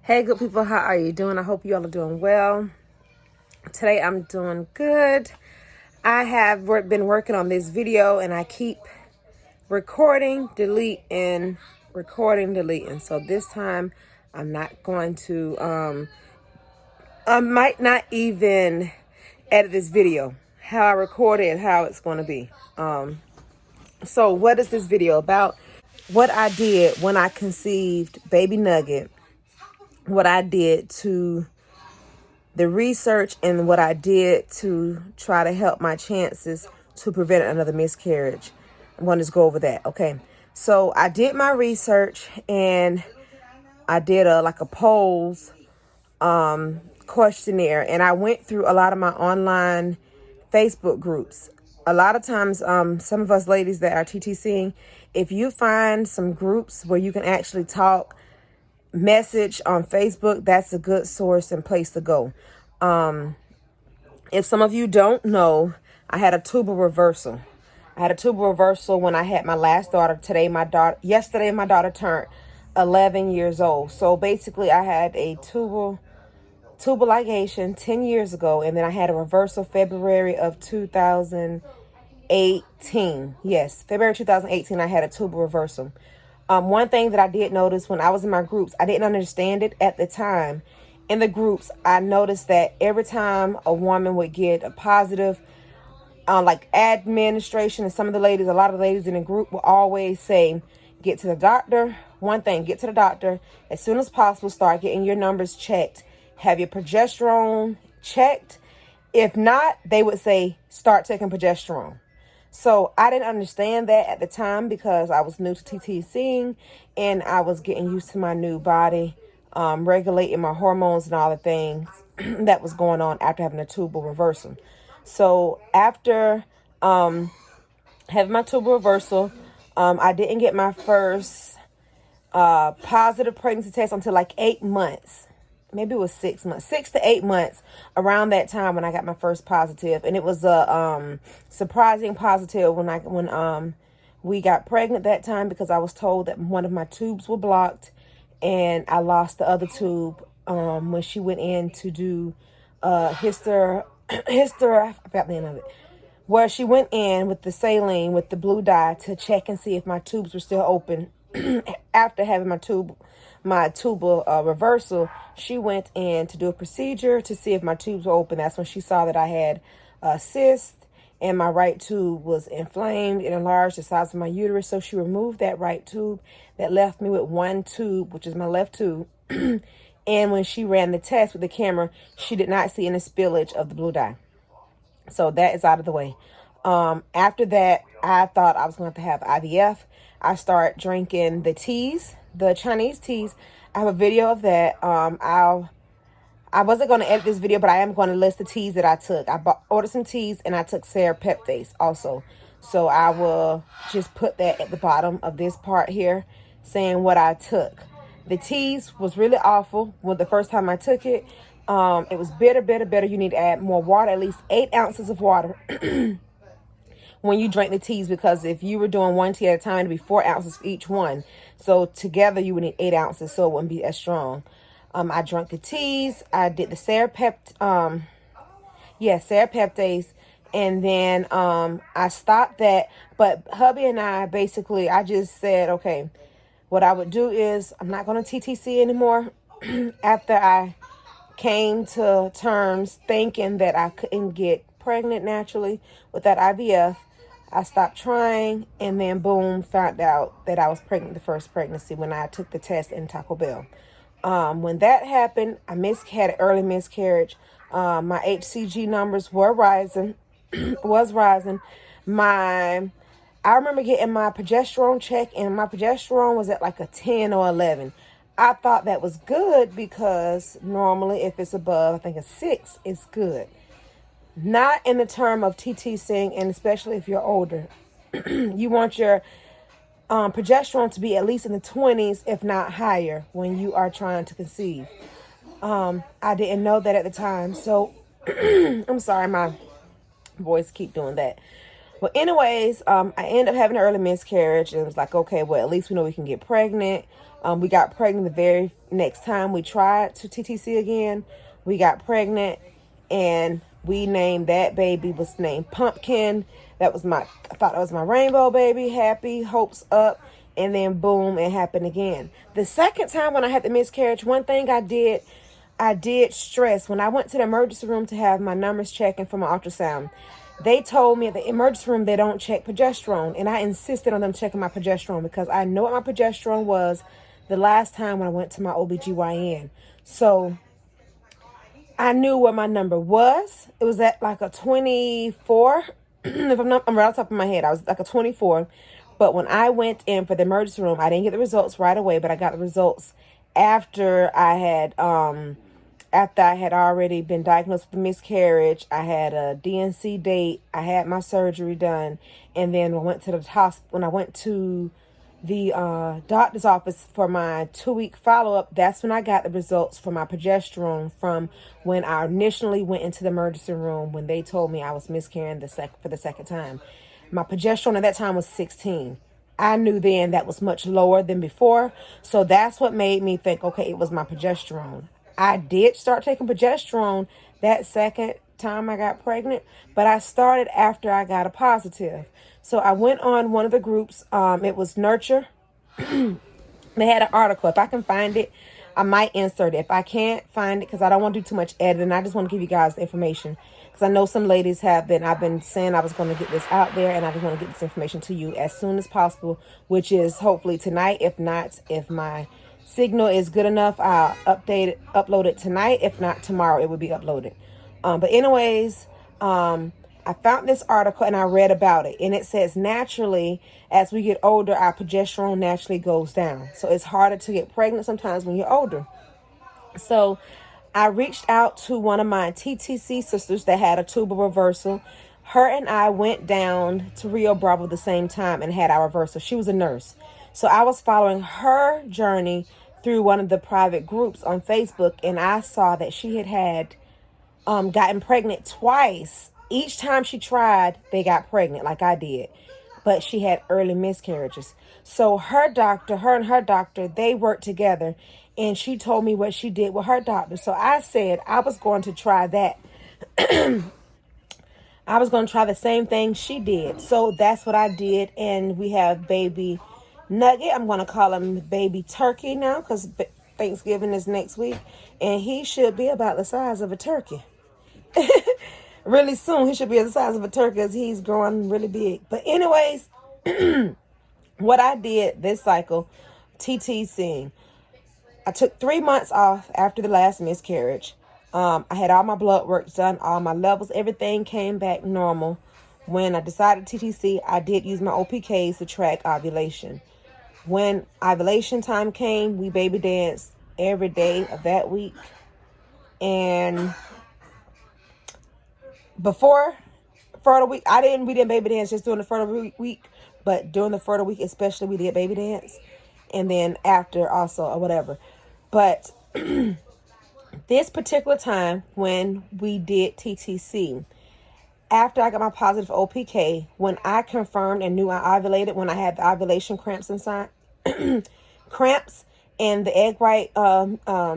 Hey, good people, how are you doing? I hope you all are doing well. Today I'm doing good. I have been working on this video and I keep recording, deleting, recording, deleting. So this time I'm not going to, I might not even edit this video, how I record it and how it's going to be. So what is this video about? What I did when I conceived baby Nugget, what I did to the research and what I did to try to help my chances to prevent another miscarriage. I'm going to just go over that. Okay. So I did my research and I did a polls questionnaire, and I went through a lot of my online Facebook groups. A lot of times, some of us ladies that are TTCing, if you find some groups where you can actually talk, message on Facebook, that's a good source and place to go. If some of you don't know, I had a tubal reversal. I had a tubal reversal when I had my last daughter. Yesterday, my daughter turned 11 years old. So basically, I had a tubal ligation 10 years ago, and then I had a reversal February of 2018. Yes, February 2018, I had a tubal reversal. One thing that I did notice when I was in my groups, I didn't understand it at the time. In the groups, I noticed that every time a woman would get a positive, administration, and a lot of the ladies in the group will always say, get to the doctor. One thing, get to the doctor as soon as possible. Start getting your numbers checked. Have your progesterone checked. If not, they would say, start taking progesterone. So I didn't understand that at the time because I was new to TTCing and I was getting used to my new body, regulating my hormones and all the things that was going on after having a tubal reversal. So after having my tubal reversal, I didn't get my first positive pregnancy test until 8 months. Maybe it was 6 months, 6 to 8 months around that time when I got my first positive. And it was a surprising positive when we got pregnant that time, because I was told that one of my tubes were blocked and I lost the other tube when she went in to do I forgot the name of it, where she went in with the saline, with the blue dye, to check and see if my tubes were still open. After having my tubal reversal, she went in to do a procedure to see if my tubes were open. That's when she saw that I had a cyst and my right tube was inflamed and enlarged the size of my uterus. So she removed that right tube. That left me with one tube, which is my left tube. And when she ran the test with the camera, she did not see any spillage of the blue dye. So that is out of the way. After that, I thought I was going to have IVF. I started drinking the teas, the Chinese teas. I have a video of that. I wasn't going to edit this video, but I am going to list the teas that I took. Ordered some teas and I took serapeptase also. So I will just put that at the bottom of this part here, saying what I took. The teas was really awful. When the first time I took it, it was bitter. You need to add more water, at least 8 ounces of water when you drink the teas, because if you were doing one tea at a time, it'd be 4 ounces for each one. So together you would need 8 ounces, so it wouldn't be as strong. I drank the teas. I did the serapeptase, and then I stopped that. But hubby and I just said, okay, what I would do is I'm not going to TTC anymore. After I came to terms thinking that I couldn't get pregnant naturally without IVF, I stopped trying, and then boom, found out that I was pregnant the first pregnancy when I took the test in Taco Bell. When that happened, I had an early miscarriage. My HCG numbers were rising, I remember getting my progesterone check, and my progesterone was at a 10 or 11. I thought that was good because normally if it's above, I think a 6, it's good. Not in the term of TTCing, and especially if you're older. You want your progesterone to be at least in the 20s, if not higher, when you are trying to conceive. I didn't know that at the time, so I'm sorry, my voice keep doing that. Well, anyways, I ended up having an early miscarriage, and it was like, okay, well, at least we know we can get pregnant. We got pregnant the very next time we tried to TTC again. We got pregnant, and we named that baby, was named Pumpkin. I thought that was my rainbow baby. Happy, hopes up. And then boom, it happened again. The second time when I had the miscarriage, one thing I did stress when I went to the emergency room to have my numbers checked for my ultrasound. They told me at the emergency room they don't check progesterone. And I insisted on them checking my progesterone because I know what my progesterone was the last time when I went to my OBGYN. So I knew what my number was. It was at like a 24. I'm right off the top of my head. I was like a 24. But when I went in for the emergency room, I didn't get the results right away, but I got the results after I had already been diagnosed with a miscarriage. I had a DNC date. I had my surgery done. And then when I went to the doctor's office for my 2-week follow-up, that's when I got the results for my progesterone from when I initially went into the emergency room when they told me I was miscarrying for the second time. My progesterone at that time was 16. I knew then that was much lower than before. So that's what made me think, okay, it was my progesterone. I did start taking progesterone that second time I got pregnant, but I started after I got a positive. So I went on one of the groups. It was Nurture. They had an article. If I can find it, I might insert it. If I can't find it, because I don't want to do too much editing, I just want to give you guys the information. Because I know some ladies I've been saying I was going to get this out there, and I just want to get this information to you as soon as possible, which is hopefully tonight. If not, if my signal is good enough, I'll upload it tonight. If not, tomorrow it will be uploaded. But anyways, I found this article and I read about it. And it says naturally, as we get older, our progesterone naturally goes down. So it's harder to get pregnant sometimes when you're older. So I reached out to one of my TTC sisters that had a tubal reversal. Her and I went down to Rio Bravo the same time and had our reversal. She was a nurse. So I was following her journey through one of the private groups on Facebook. And I saw that she had gotten pregnant twice. Each time she tried, they got pregnant like I did. But she had early miscarriages. So her and her doctor, they worked together. And she told me what she did with her doctor. So I said I was going to try that. I was going to try the same thing she did. So that's what I did. And we have baby Nugget. I'm going to call him baby Turkey now because Thanksgiving is next week. And he should be about the size of a turkey. Really soon, he should be the size of a turkey as he's growing really big. But anyways, what I did this cycle, TTCing, I took 3 months off after the last miscarriage. I had all my blood work done, all my levels, everything came back normal. When I decided TTC, I did use my OPKs to track ovulation. When ovulation time came, we baby danced every day of that week. And before fertile week, we didn't baby dance just during the fertile week, but during the fertile week especially, we did baby dance. And then after also, or whatever. But this particular time when we did TTC, after I got my positive OPK, when I confirmed and knew I ovulated, when I had the ovulation cramps inside, cramps and the egg white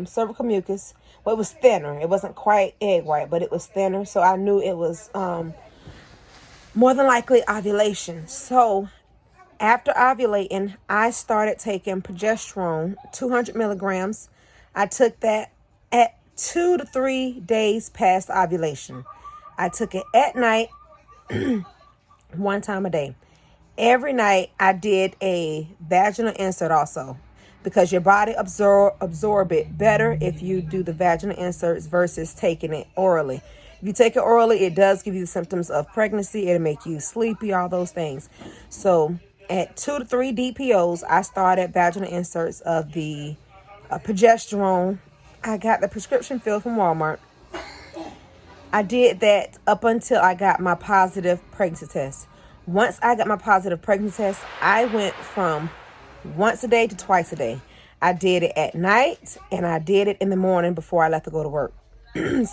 cervical mucus, well, it was thinner. It wasn't quite egg white, but it was thinner. So I knew it was more than likely ovulation. So after ovulating, I started taking progesterone, 200 milligrams. I took that at 2 to 3 days past ovulation. I took it at night, 1 time a day. Every night I did a vaginal insert also, because your body absorb it better if you do the vaginal inserts versus taking it orally. If you take it orally, it does give you the symptoms of pregnancy. It'll make you sleepy, all those things. So at 2 to 3 DPOs, I started vaginal inserts of the progesterone. I got the prescription filled from Walmart. I did that up until I got my positive pregnancy test. Once I got my positive pregnancy test, I went from once a day to twice a day. I did it at night and I did it in the morning before I left to go to work.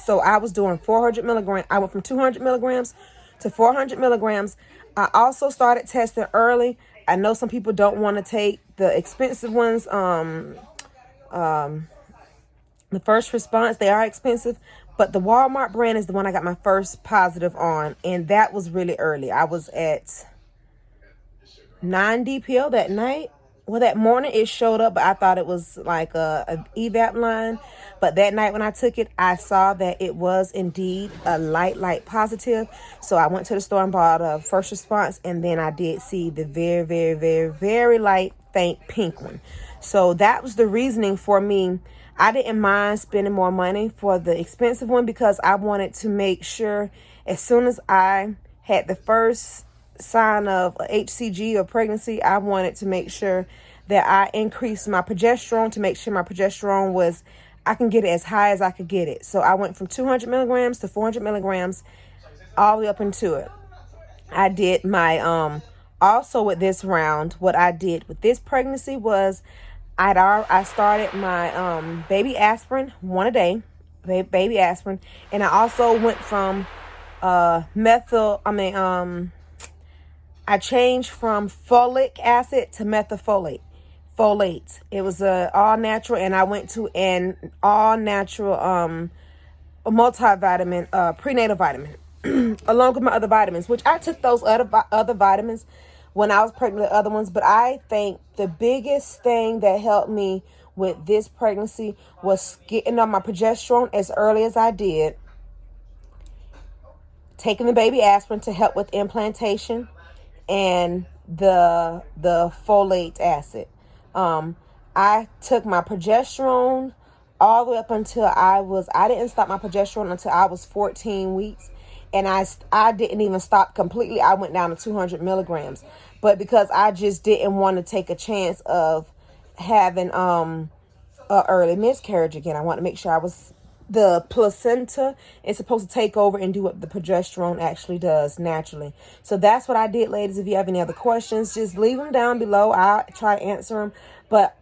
So I was doing 400 milligrams. I went from 200 milligrams to 400 milligrams. I also started testing early. I know some people don't want to take the expensive ones. The first response, they are expensive, but the Walmart brand is the one I got my first positive on, and that was really early. I was at 9 DPL that night. Well, that morning it showed up, but I thought it was like a evap line. But that night when I took it, I saw that it was indeed a light positive. So I went to the store and bought a first response, and then I did see the very, very, very, very light, faint pink one. So that was the reasoning for me. I didn't mind spending more money for the expensive one because I wanted to make sure as soon as I had the first sign of HCG or pregnancy, I wanted to make sure that I increased my progesterone to make sure my progesterone was, I can get it as high as I could get it. So I went from 200 milligrams to 400 milligrams all the way up into it. I did my, also with this round, what I did with this pregnancy was I started my baby aspirin, one a day, baby aspirin, and I also went from I changed from folic acid to methylfolate. It was all natural, and I went to an all natural multivitamin, prenatal vitamin, along with my other vitamins, which I took those other vitamins when I was pregnant with other ones. But I think the biggest thing that helped me with this pregnancy was getting on my progesterone as early as I did, taking the baby aspirin to help with implantation, and the folate acid. I took my progesterone all the way up until I didn't stop my progesterone until I was 14 weeks. And I didn't even stop completely. I went down to 200 milligrams. But because I just didn't want to take a chance of having a early miscarriage again. I want to make sure the placenta is supposed to take over and do what the progesterone actually does naturally. So that's what I did, ladies. If you have any other questions, just leave them down below. I'll try to answer them. But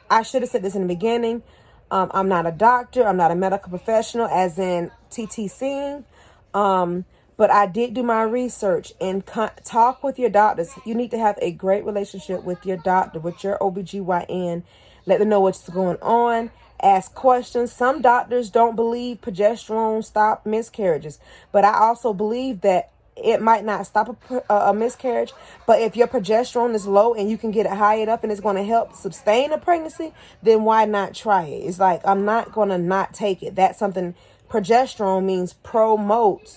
I should have said this in the beginning. I'm not a doctor. I'm not a medical professional, as in TTCing. But I did do my research and talk with your doctors. You need to have a great relationship with your doctor, with your OBGYN. Let them know what's going on. Ask questions. Some doctors don't believe progesterone stop miscarriages, but I also believe that it might not stop a miscarriage, but if your progesterone is low and you can get it high enough and it's going to help sustain a pregnancy, then why not try it? It's like, I'm not going to not take it. That's something. Progesterone means promotes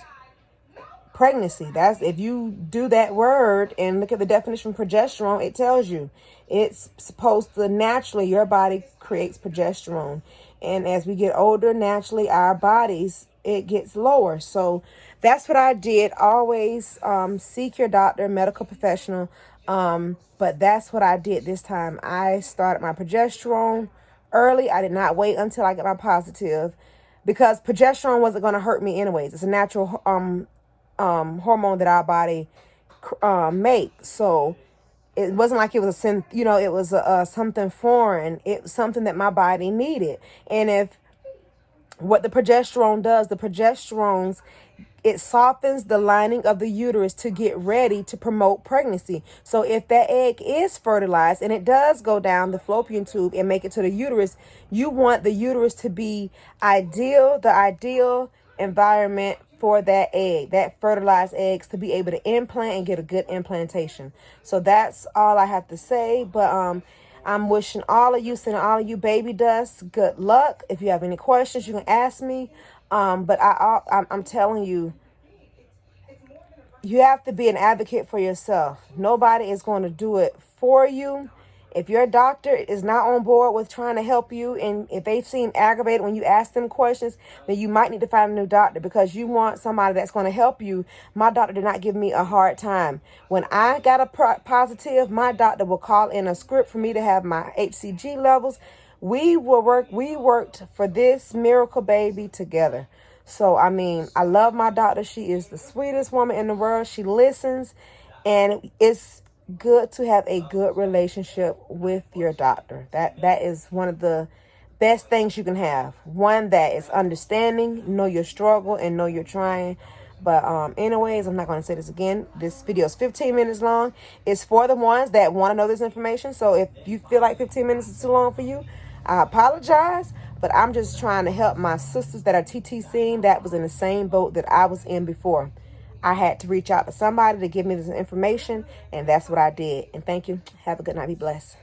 pregnancy. That's, if you do that word and look at the definition of progesterone, it tells you it's supposed to naturally, your body creates progesterone. And as we get older, naturally our bodies, it gets lower. So that's what I did. Always seek your doctor, medical professional. But that's what I did this time. I started my progesterone early. I did not wait until I got my positive, because progesterone wasn't going to hurt me anyways. It's a natural hormone that our body makes. So it wasn't like it was it was something foreign. It was something that my body needed. And if what the progesterone does, it softens the lining of the uterus to get ready to promote pregnancy. So if that egg is fertilized and it does go down the fallopian tube and make it to the uterus, you want the uterus to be the ideal environment for that egg, that fertilized eggs, to be able to implant and get a good implantation. So that's all I have to say. But I'm wishing all of you, sending all of you baby dust, good luck. If you have any questions, you can ask me. But I'm telling you, you have to be an advocate for yourself. Nobody is going to do it for you. If your doctor is not on board with trying to help you, and if they seem aggravated when you ask them questions, then you might need to find a new doctor, because you want somebody that's going to help you. My doctor did not give me a hard time. When I got a positive, my doctor will call in a script for me to have my HCG levels. We worked for this miracle baby together. So, I mean, I love my doctor. She is the sweetest woman in the world. She listens, and it's good to have a good relationship with your doctor. That is one of the best things you can have. One that is understanding, know your struggle, and know you're trying. But anyways, I'm not going to say this again. This video is 15 minutes long. It's for the ones that want to know this information. So if you feel like 15 minutes is too long for you, I apologize. But I'm just trying to help my sisters that are TTCing that was in the same boat that I was in before. I had to reach out to somebody to give me this information, and that's what I did. And thank you. Have a good night. Be blessed.